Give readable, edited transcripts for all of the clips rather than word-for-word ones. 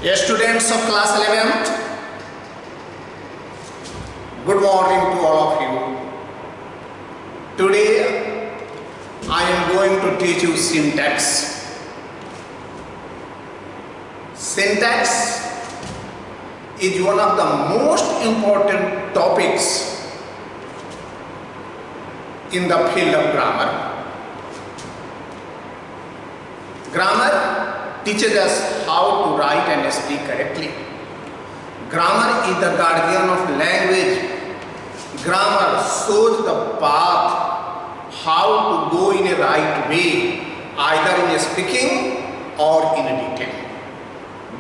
Yes, students of class 11th, good morning to all of you. Today I am going to teach you syntax. Syntax is one of the most important topics in the field of grammar. Grammar teaches us how to write and speak correctly. Grammar is the guardian of language. Grammar shows the path how to go in a right way, either in speaking or in detail.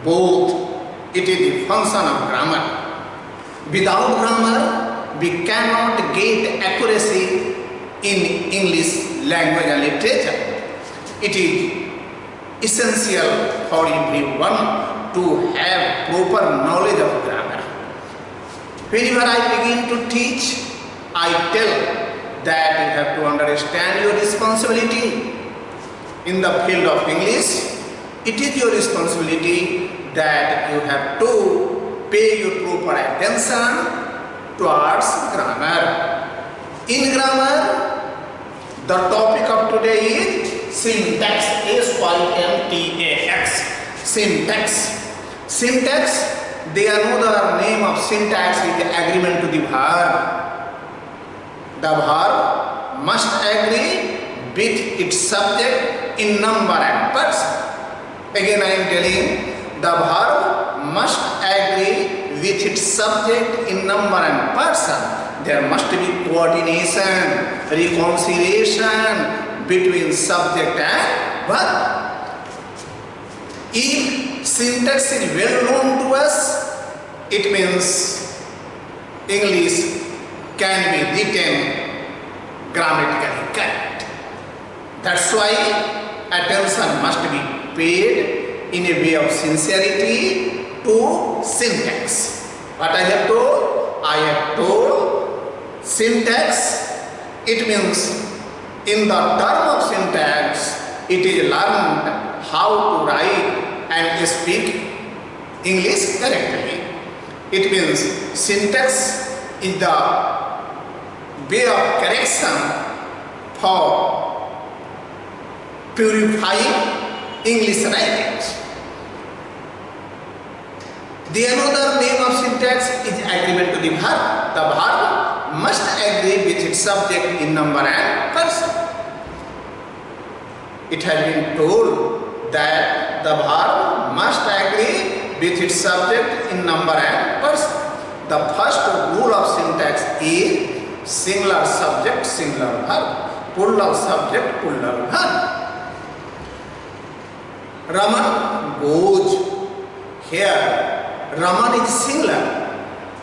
Both, it is the function of grammar. Without grammar, we cannot get accuracy in English language and literature. It is essential for everyone to have proper knowledge of grammar. Whenever I begin to teach, I tell that you have to understand your responsibility. In the field of English, it is your responsibility that you have to pay your proper attention towards grammar. In grammar, the topic of today is syntax, S-Y-N-T-A-X, syntax. Syntax, the another name of syntax is the agreement to the verb. The verb must agree with its subject in number and person. Again I am telling, the verb must agree with its subject in number and person. There must be coordination, reconciliation between subject and verb. If syntax is well known to us, it means English can be written grammatically correct. That's why attention must be paid in a way of sincerity to syntax. What I have told? I have told syntax, it means in the term of syntax, it is learned how to write and speak English correctly. It means syntax is the way of correction for purifying English writings. The another name of syntax is agreement to the verb. The verb must agree with its subject in number and person. It has been told that the verb must agree with its subject in number and person. The first rule of syntax is singular subject, singular verb, plural subject, plural verb. Raman goes. Here Raman is singular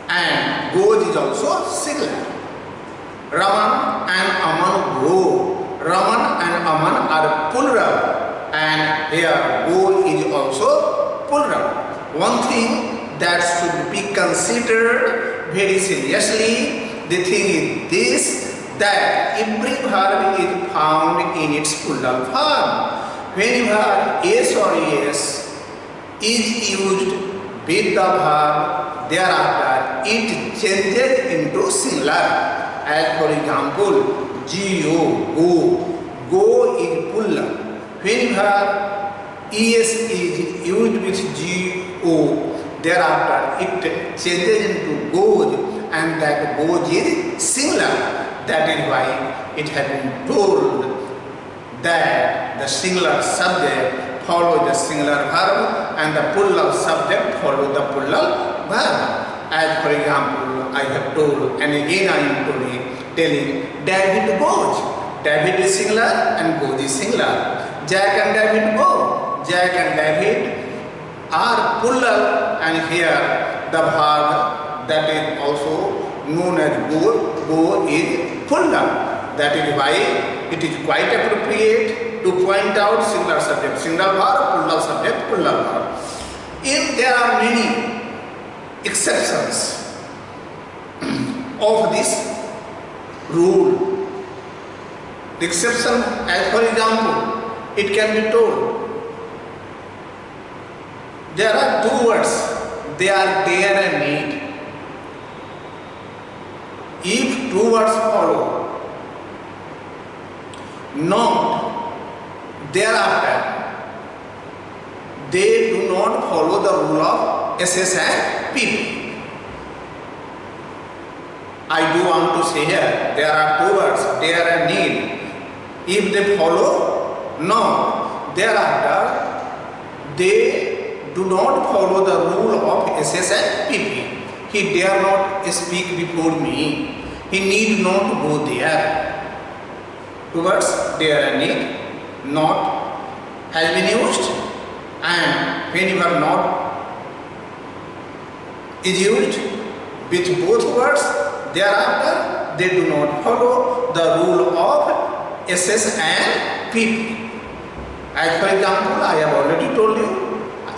and goes is also singular. Raman and Aman go. Raman and Aman are plural and here go is also plural. One thing that should be considered very seriously, the thing is this, that every verb is found in its plural form. Whenever S or es is used with the verb, thereafter it changes into singular. As for example, go, go. Go is plural. Whenever es is used with go, thereafter it changes into goes, and that goes is singular. That is why it has been told that the singular subject follows the singular verb and the plural subject follows the plural verb. As for example, I have told, and again I am telling, David goes. David is singular and goes is singular. Jack and David go. Jack and David are plural, and here the verb that is also known as go is plural. That is why it is quite appropriate to point out singular subject, singular verb, plural subject, plural verb. If there are many exceptions of this rule, the exception, as for example, it can be told There are two words. They are there and need. If two words follow, not thereafter, they do not follow the rule of SS and PP. I do want to say here, there are two words, there and need. If they follow, no. Thereafter, they do not follow the rule of SS and PP. He dare not speak before me. He need not go there. Two words, dare and need, not has been used, and whenever not is used with both words, thereafter they do not follow the rule of SS and PP. As for example, I have already told you,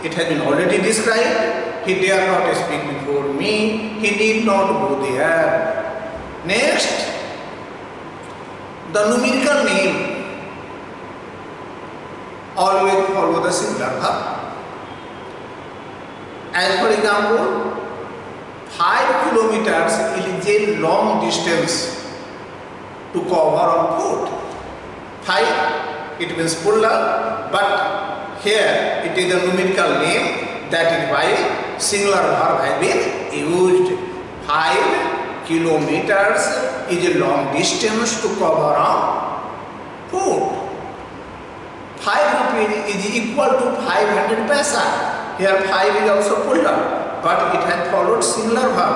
it has been already described. He dare not speak before me. He need not go there. Next, the numerical name always follow the singular verb. As for example, 5 kilometers is a long distance to cover on foot. 5, it means plural, but here it is the numerical name, that is why singular verb has been used. 5 kilometers is a long distance to cover on foot. 5 rupees is equal to 500 paisa. Here 5 is also plural, but it has followed singular verb.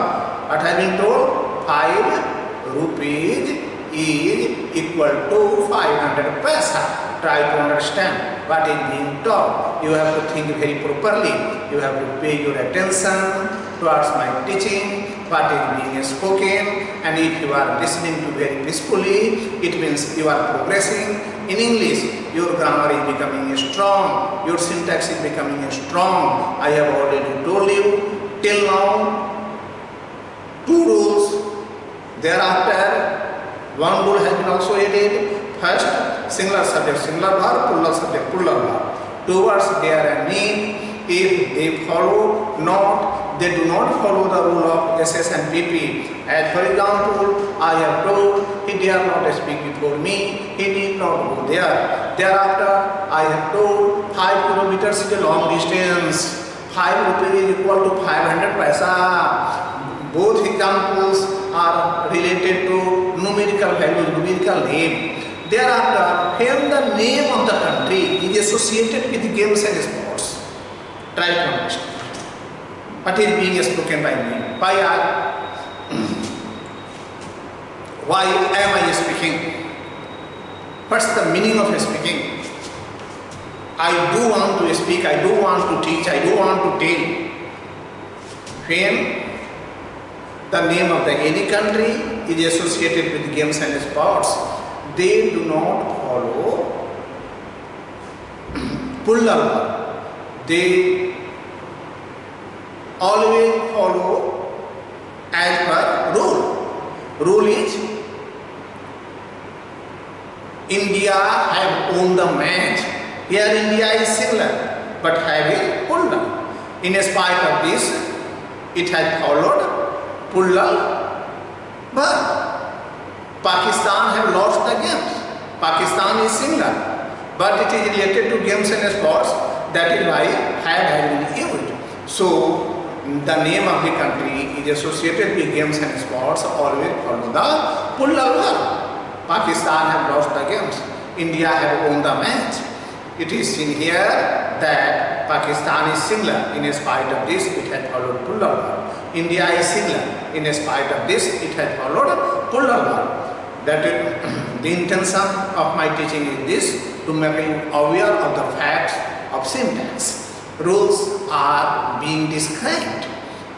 What has been told? 5 rupees is equal to 500 paisa. Try to understand what is being taught. You have to think very properly. You have to pay your attention towards my teaching, what is being spoken, and if you are listening to very peacefully, it means you are progressing in English. Your grammar is becoming strong, your syntax is becoming strong. I have already told you till now 2 rules. Thereafter, 1 rule has been also added. First, singular subject, singular verb, plural subject, plural verb. 2 words, there and need. If they follow not, they do not follow the rule of SS and PP. As for example, I have told, he dare not speak before me, he need not go there. Thereafter, I have told, 5 kilometers is a long distance. 5 rupees is equal to 500 paisa. Both examples are related to numerical value, numerical name. Thereafter, when the name of the country is associated with games and sports, try to understand what is being spoken by me. Why am I speaking? What's the meaning of speaking? I do want to speak, I do want to teach, I do want to tell. When the name of any country is associated with games and sports, they do not follow plural verb. They always follow as per rule. Rule is India have won the match. Here India is singular, but having plural. In spite of this, it has followed plural verb. Pakistan have lost the games. Pakistan is singular, but it is related to games and sports. That is why have been used. So the name of the country is associated with games and sports. Always follow the plural verb. Pakistan have lost the games. India have won the match. It is seen here that Pakistan is singular. In spite of this, it has followed plural verb. India is singular. In spite of this, it has followed plural verb. That is, the intention of my teaching is this, to make you aware of the facts of syntax. Rules are being described.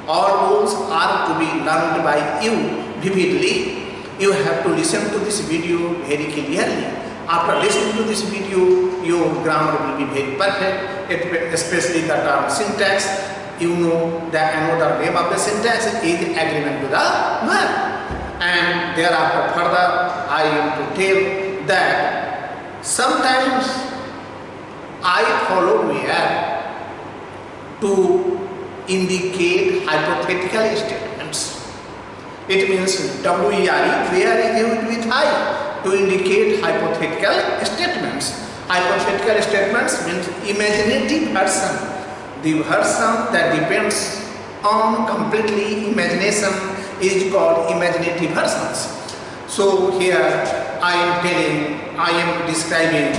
All rules are to be learned by you vividly. You have to listen to this video very clearly. After listening to this video, your grammar will be very perfect, especially the term syntax. You know that another name of the syntax is agreement to the verb. And thereafter further, I am to tell that sometimes I follow where to indicate hypothetical statements. It means WERE, where is used with I to indicate hypothetical statements. Hypothetical statements means imaginative version, the version that depends on completely imagination is called imaginative versions. So here I am describing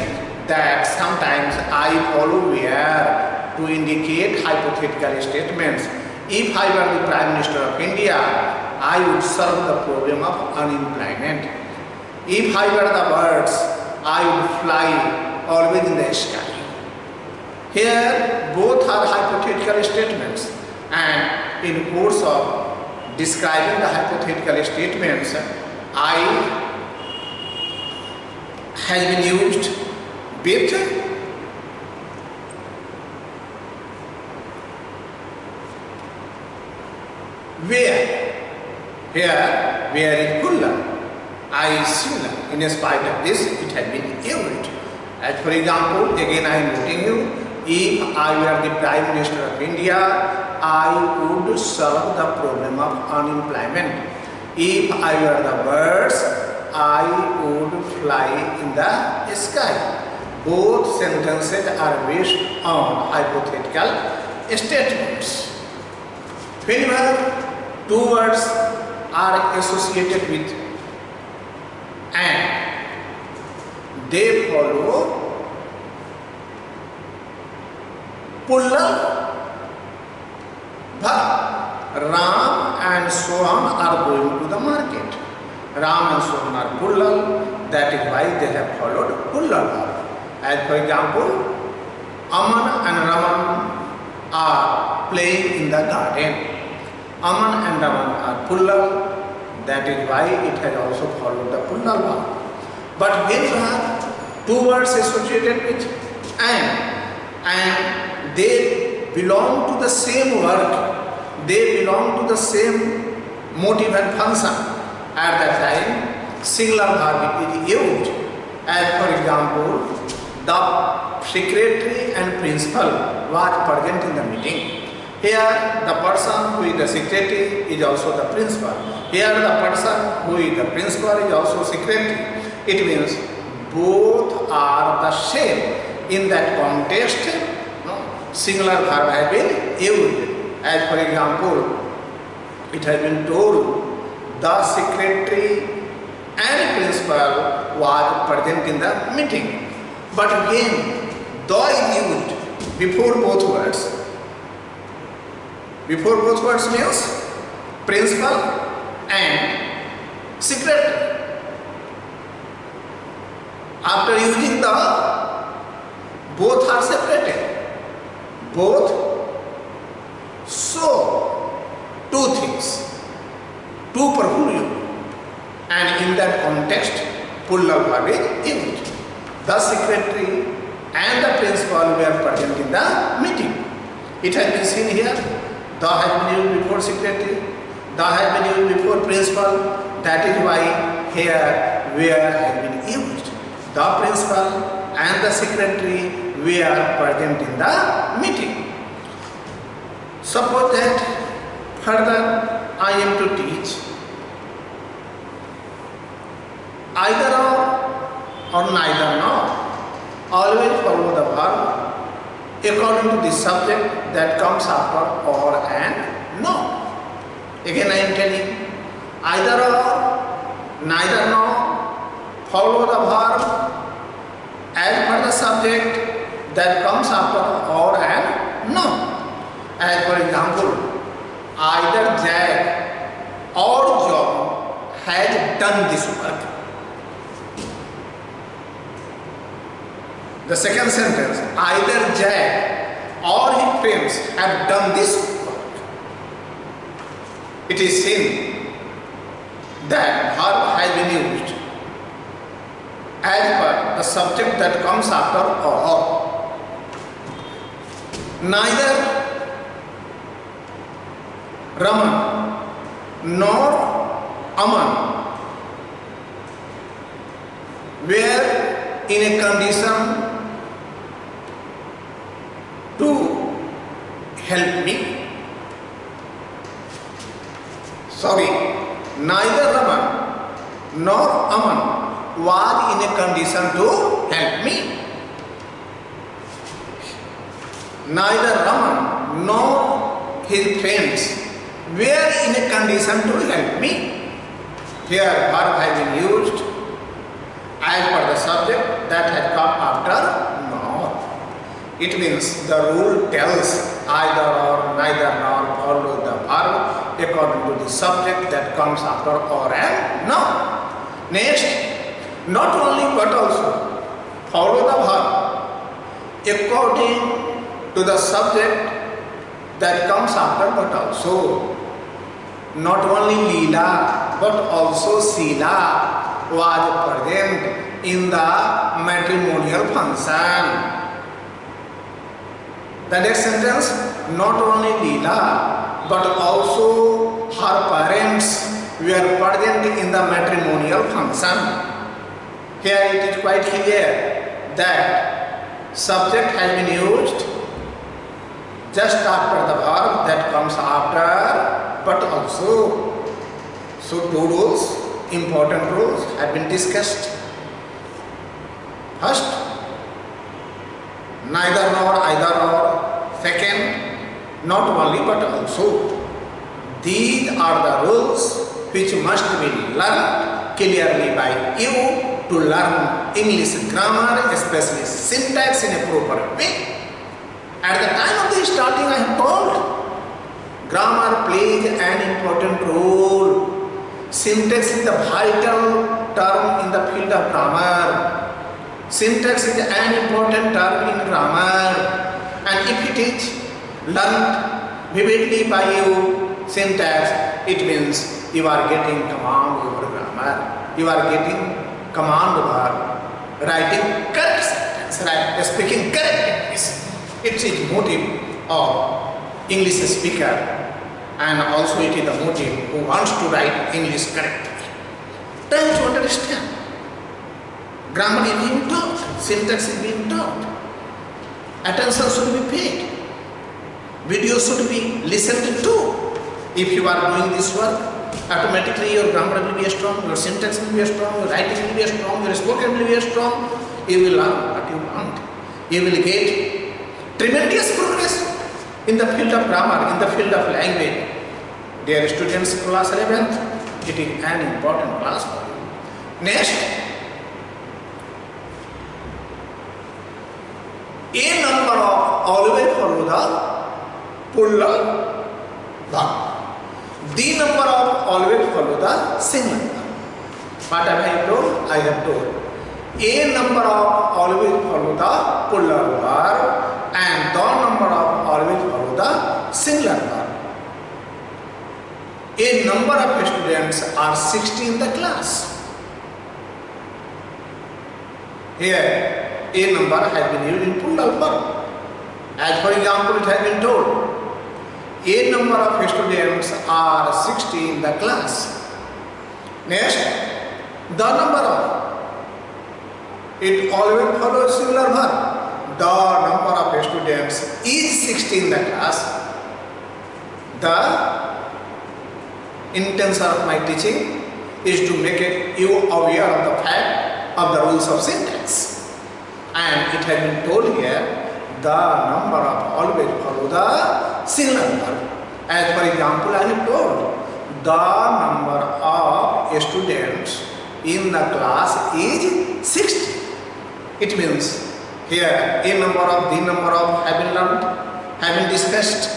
that sometimes I follow where to indicate hypothetical statements. If I were the Prime Minister of India, I would solve the problem of unemployment. If I were the birds, I would fly always in the sky. Here both are hypothetical statements, and in course of describing the hypothetical statements, I has been used with where. Here where is Kulla, I is similar. In spite of this, it has been used. As for example, again I am noting you, if I were the Prime Minister of India, I would solve the problem of unemployment. If I were the birds, I would fly in the sky. Both sentences are based on hypothetical statements. Whenever two words are associated with and, they follow plural verb. Ram and Soham are going to the market. Ram and Soham are plural, that is why they have followed plural verb. As for example, Aman and Raman are playing in the garden. Aman and Raman are plural, that is why it has also followed the plural verb. But when you have two words associated with and they belong to the same work, they belong to the same motive and function, at that time singular verb is used. As for example, the secretary and principal was present in the meeting. Here the person who is the secretary is also the principal. Here the person who is the principal is also secretary. It means both are the same. In that context, singular verb has been used. As for example, it has been told the secretary and principal was present in the meeting. But when the is used before both words, means principal and secretary. After using the, both are separated. Both show two things, two portfolio, and in that context, plural verb is used. The secretary and the principal were present in the meeting. It has been seen here. The has been used before secretary. The has been used before principal. That is why here where has been used. The principal and the secretary were present in the meeting. Suppose that further I am to teach either or neither nor. Always follow the verb according to the subject that comes after or and not. Again I am telling, either or, neither nor, follow the verb as per the subject that comes after or and not. As for example, either Jack or John has done this work. The second sentence, either Jack or his friends have done this work. It is seen that verb has been used as per the subject that comes after or. Neither Raman nor Aman were in a condition to help me. Sorry, neither Raman nor Aman was in a condition to help me. Neither Raman nor his friends were in a condition to help me. Here verb has been used as per the subject that has come after nor. It means the rule tells either or, neither nor follow the verb according to the subject that comes after or and nor. Next, not only but also follow the verb according to the subject that comes after but also. Not only Leela but also Sila was present in the matrimonial function. The next sentence, not only Leela but also her parents were present in the matrimonial function. Here it is quite clear that subject has been used just after the verb that comes after but also. So two rules, important rules have been discussed. First, neither nor, either or. Second, not only but also. These are the rules which must be learned clearly by you to learn English grammar, especially syntax in a proper way. At the time of the starting, I have told grammar plays an important role. Syntax is the vital term in the field of grammar. Syntax is an important term in grammar, and if it is learned vividly by you, syntax, it means you are getting command over grammar. You are getting command over writing correct sentence, right? Speaking correct English. It is motive of English speaker, and also it is the motive who wants to write English correctly. Try to understand. Grammar is being taught, syntax is being taught. Attention should be paid. Video should be listened to. If you are doing this work, automatically your grammar will be strong, your syntax will be strong, your writing will be strong, your spoken will be strong. You will learn what you want. You will get tremendous progress in the field of grammar, in the field of language. Dear students, class 11th, it is an important class for you. Next, a number of always follow the plural verb. The number of always follow the singular verb. What have I told? I have told. A number of always follow the plural verb, and the number of always follow the singular verb. A number of students are 60 in the class. Here, a number has been used in plural verb. As for example, it has been told, a number of students are 60 in the class. Next, the number of, it always follows singular verb. The number of students is 60 in the class. The intention of my teaching is to make you aware of the fact of the rules of syntax. And it has been told here, the number of always follow the singular verb. As for example, I have told, the number of students in the class is 60. It means here a number of, the number of have been learned, have been discussed,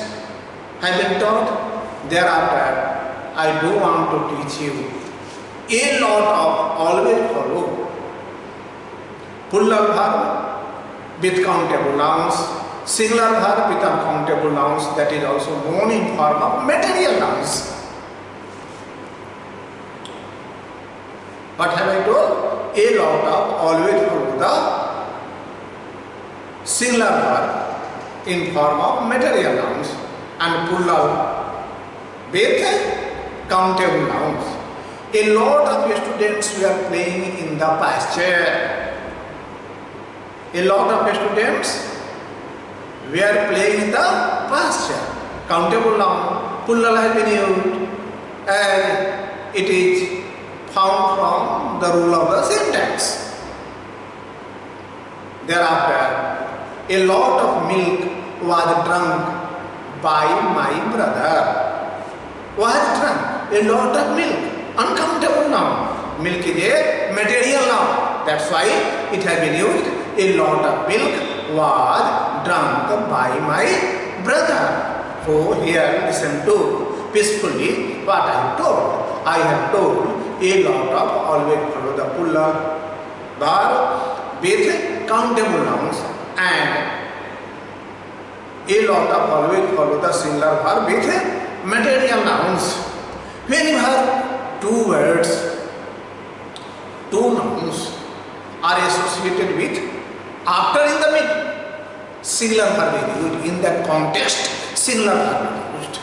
have been taught. Thereafter, I do want to teach you a lot of always follow plural verb with countable nouns, singular verb with uncountable nouns, that is also known in form of material nouns. What have I told? A lot of always follow the singular verb in form of material nouns, and plural with countable nouns. A lot of students were playing in the pasture. A lot of students were playing in the pasture. Countable noun, plural has been used, and it is found from the rule of the syntax. Thereafter, a lot of milk was drunk by my brother. Was drunk, a lot of milk, uncountable noun. Milk is a material noun. That's why it has been used. A lot of milk was drunk by my brother. So here listen to peacefully what I have told. I have told a lot of, always follow the plural verb with countable nouns, and a lot of always follow the singular verb with material nouns. Whenever two words, two nouns are associated with, after in the middle, singular verb is used. In that context, singular verb is used.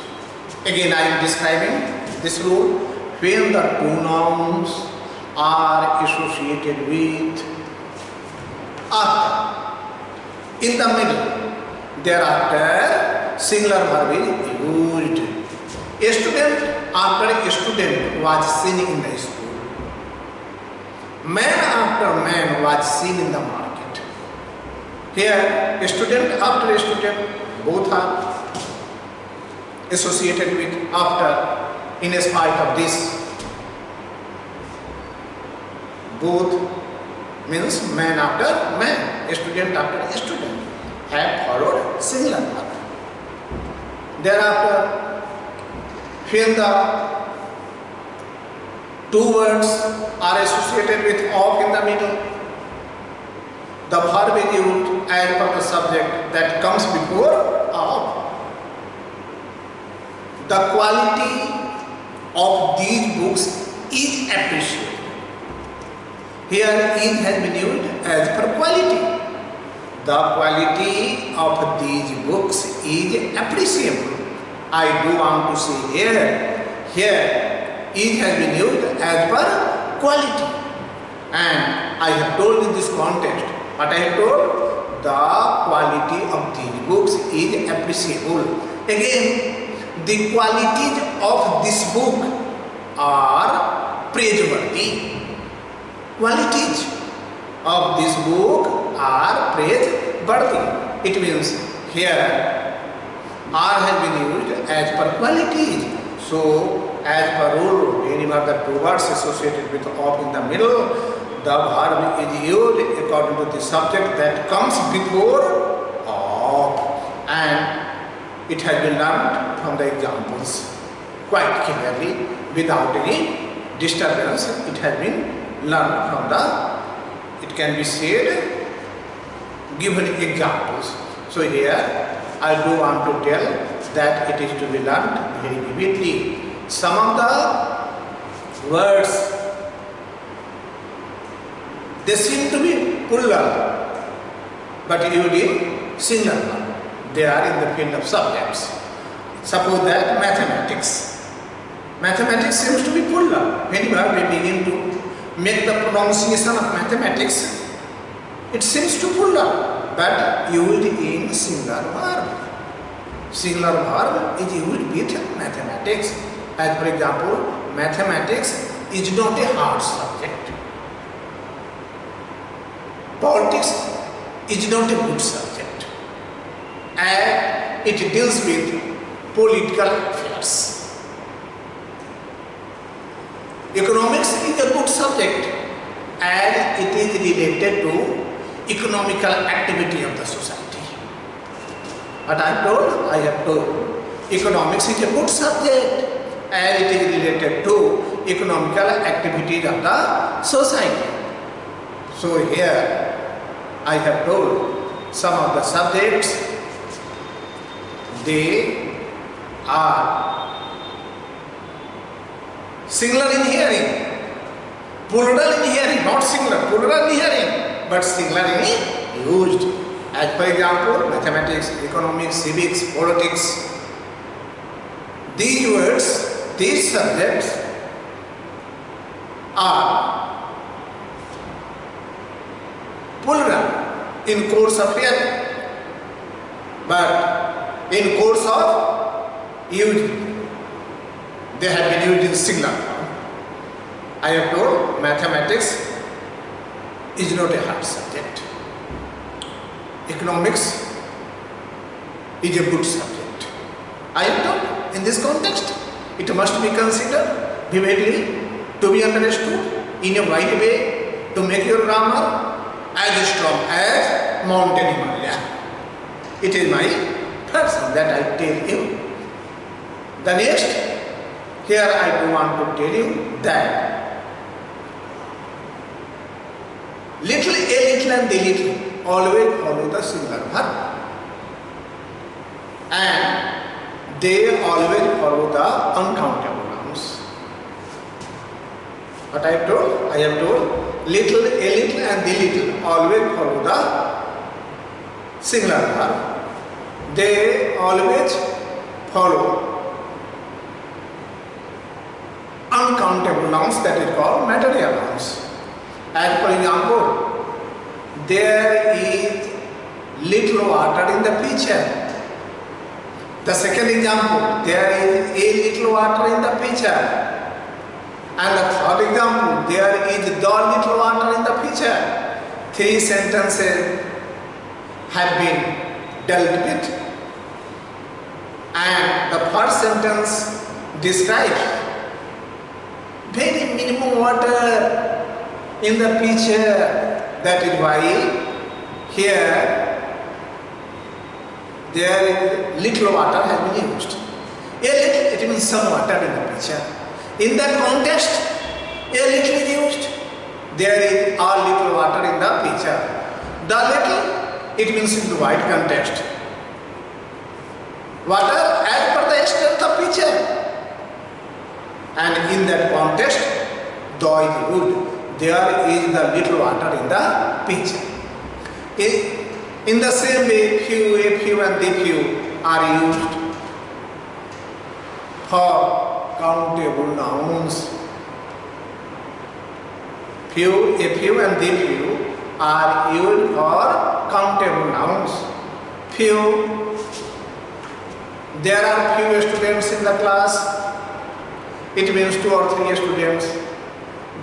Again, I am describing this rule. When the two nouns are associated with, after, in the middle, thereafter, singular verb is used. A student, after a student was seen in the school. Man after man was seen in the market. Here, a student after a student, both are associated with after, in spite of this. Both means man after man, a student after a student, have followed singular verb. Thereafter, when the two words are associated with of in the middle, the verb is used as per the subject that comes before of. The quality of these books is appreciated. Here is has been used as per quality. The quality of these books is appreciable. I do want to say here is has been used as per quality, and I have told in this context, what I have told, the quality of these books is appreciable. Again, the qualities of this book are praiseworthy. Qualities of this book are praiseworthy. It means here are has been used as per qualities. So, as per rule, whenever the two words associated with of in the middle, the verb is used according to the subject that comes before of, and it has been learned from the examples quite clearly without any disturbance. It has been learned from the, it can be said, given examples. So here I do want to tell that it is to be learned very vividly. Some of the words, they seem to be plural, but used in singular. They are in the field of subjects. Suppose that mathematics. Mathematics seems to be plural. Whenever we begin to make the pronunciation of mathematics, it seems to plural, but used in singular verb. Singular verb is used with mathematics. As for example, mathematics is not a hard subject. Politics is not a good subject, and it deals with political affairs. Economics is a good subject, and it is related to economical activity of the society. But I have told, economics is a good subject, and it is related to economical activities of the society. So here I have told some of the subjects, they are singular in hearing, plural in hearing, not singular, plural in hearing, but singular in used. As for example, mathematics, economics, civics, politics. These words, these subjects are plural in course of hearing. but in course of using, they have been used in singular form. I have told mathematics is not a hard subject. Economics is a good subject. I have told in this context, it must be considered vividly to be understood in a right way to make your grammar as strong as mountain Himalaya. It is my person that I tell you. The next, here I do want to tell you that little, a little and the little always follow the singular verb. And they always follow the uncountable nouns. What I have told? I have told little, a little and the little always follow the singular verb. They always follow uncountable nouns, that is called material nouns. As for example, there is little water in the pitcher. The second example, there is a little water in the pitcher. And the third example, there is the little water in the pitcher. Three sentences have been dealt with. And the first sentence describes very minimum water in the pitcher. That is why here there is little water has been used. A little, it means some water in the pitcher. In that context, a little is used. There is a little water in the pitcher. The little, it means in the wide context. Water as per the extent of pitcher. And in that context, though is used, there is the little water in the pitcher. In the same way, few, a few and the few are used for countable nouns. Few, a few and the few are used for countable nouns. Few, there are few students in the class. It means 2 or 3 students.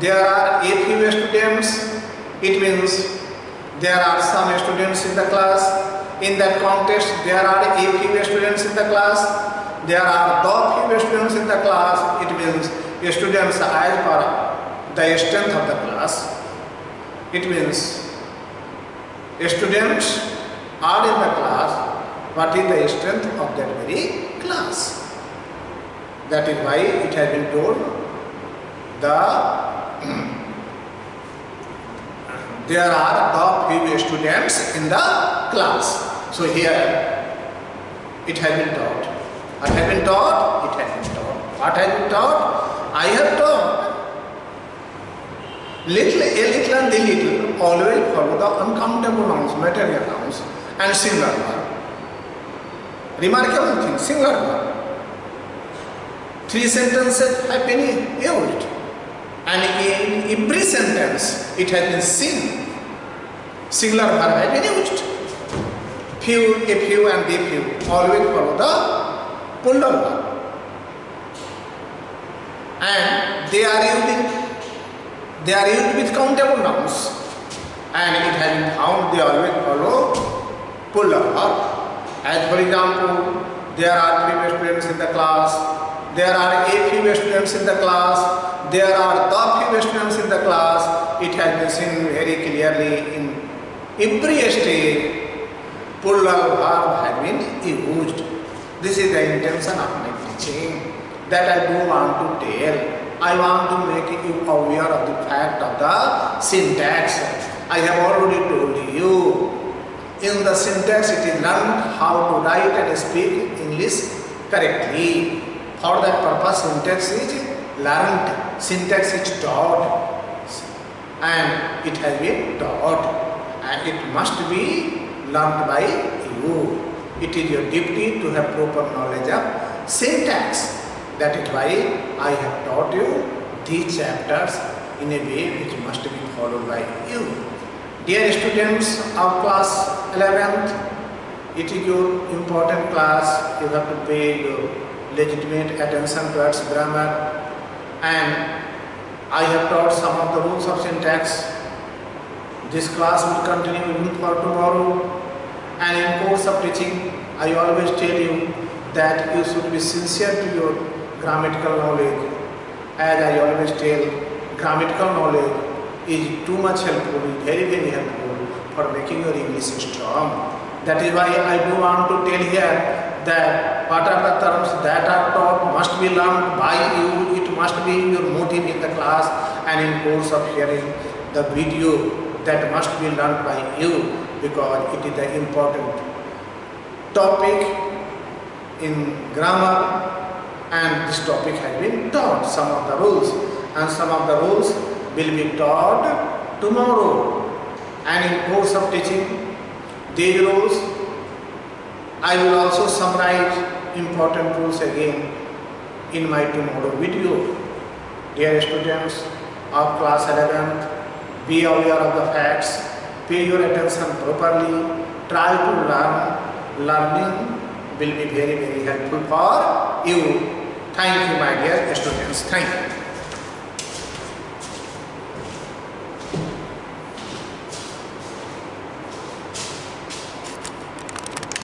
There are a few students. It means there are some students in the class. In that context, there are a few students in the class. There are the few students in the class. It means students as per the strength of the class. It means students are in the class. What is the strength of that very class? That is why it has been told there are the few students in the class. So here it has been taught. What has been taught? It has been taught. What has been taught? I have taught. Little, a little and the little always follow the uncountable nouns, material nouns and singular verb. Remarkable thing, singular verb. 3 sentences have been used. And in every sentence, it has been seen. Singular verb has been used. Few, a few and the few always follow the plural verb. And they are used with countable nouns. And it has been found they always follow plural verb. As for example, there are few students in the class. There are a few students in the class. There are the few students in the class. It has been seen very clearly in every stage. Plural verb has been used. This is the intention of my teaching. That I do want to tell. I want to make you aware of the fact of the syntax. I have already told you. In the syntax, it is learned how to write and speak English correctly. For that purpose, syntax is learned. Syntax is taught. And it has been taught. And it must be learned by you. It is your duty to have proper knowledge of syntax. That is why I have taught you these chapters in a way which must be followed by you. Dear students of class 11th, It is your important class. You have to pay your legitimate attention towards grammar, and I have taught some of the rules of syntax. This class will continue even for tomorrow, and in course of teaching I always tell you that you should be sincere to your grammatical knowledge. As I always tell, grammatical knowledge is too much helpful, very helpful for making your English strong. That is why I do want to tell here that what are the terms that are taught must be learned by you. It must be your motive in the class, and in course of hearing the video, that must be learned by you, because it is the important topic in grammar, and this topic has been taught, some of the rules, and some of the rules will be taught tomorrow. And in course of teaching these rules, I will also summarize important rules again in my tomorrow video. Dear students of class 11th, be aware of the facts, pay your attention properly, try to learn. Learning will be very helpful for you. Thank you, my dear students. Thank you.